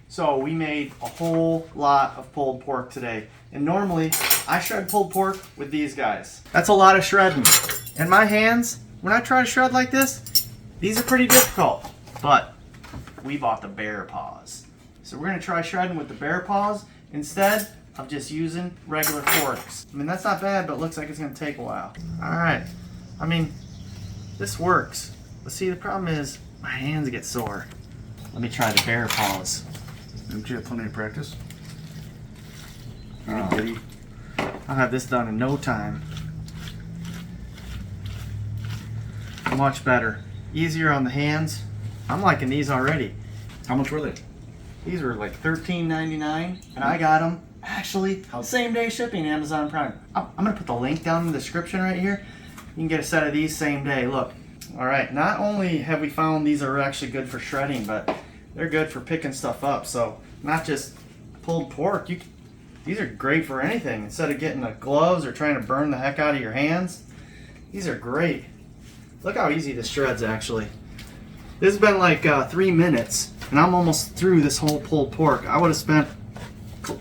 So we made a whole lot of pulled pork today. And normally I shred pulled pork with these guys. That's a lot of shredding. And my hands, when I try to shred like this, these are pretty difficult. But we bought the bear paws. So we're gonna try shredding with the bear paws instead of just using regular forks. I mean, that's not bad, but it looks like it's gonna take a while. All right, I mean, this works. But see, the problem is my hands get sore. Let me try the bear paws. Didn't you have plenty of practice? Oh. Goody. I'll have this done in no time. Much better. Easier on the hands. I'm liking these already. How much were they? These were like $13.99, and I got them actually same day shipping, Amazon Prime. I'm gonna put the link down in the description right here. You can get a set of these same day. Look. All right. Not only have we found these are actually good for shredding, but they're good for picking stuff up. So not just pulled pork. These are great for anything. Instead of getting the gloves or trying to burn the heck out of your hands, these are great. Look how easy this shreds actually. This has been like 3 minutes, and I'm almost through this whole pulled pork. I would have spent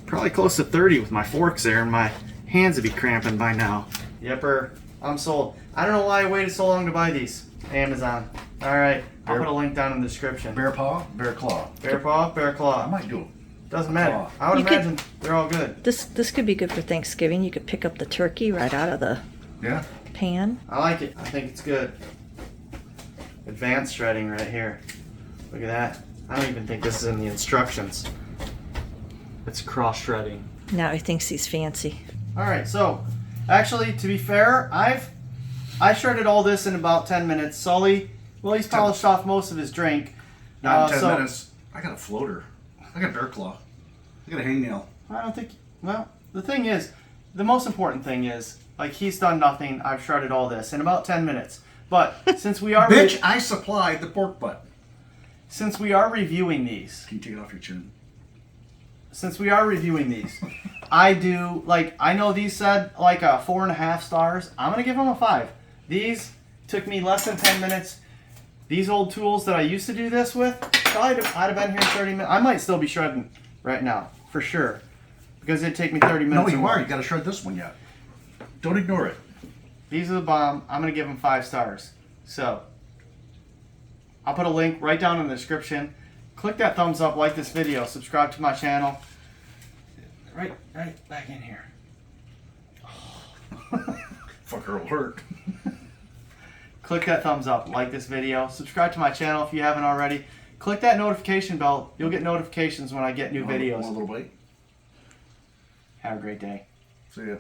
probably close to 30 with my forks there, and my hands would be cramping by now. Yepper, I'm sold. I don't know why I waited so long to buy these. Amazon. All right, I'll put a link down in the description. Bear paw, bear claw. Bear paw, bear claw. I might do it. Doesn't matter. I would imagine they're all good. This could be good for Thanksgiving. You could pick up the turkey right out of the pan. I like it. I think it's good. Advanced shredding right here. Look at that. I don't even think this is in the instructions. It's cross shredding. Now he thinks he's fancy. All right, so actually, to be fair, I shredded all this in about 10 minutes. Sully, well, he's polished off most of his drink. Not in 10 minutes. I got a floater. I got a bear claw. I got a hangnail. I don't think. Well, the thing is, the most important thing is, like, he's done nothing. I've shredded all this in about 10 minutes. But since we are Bitch, I supplied the pork butt. Since we are reviewing these, can you take it off your chin? Since we are reviewing these, I do like I know these said like 4.5 stars. I'm gonna give them a 5. These took me less than 10 minutes. These old tools that I used to do this with, I'd have been here in 30 minutes. I might still be shredding right now for sure because it'd take me 30 minutes. No, you are. You got to shred this one yet. Don't ignore it. These are the bomb. I'm going to give them 5 stars. So, I'll put a link right down in the description. Click that thumbs up, like this video, subscribe to my channel. Right back in here. Fucker will hurt. Click that thumbs up, like this video, subscribe to my channel if you haven't already. Click that notification bell. You'll get notifications when I get new videos. Want a little bite? Have a great day. See ya.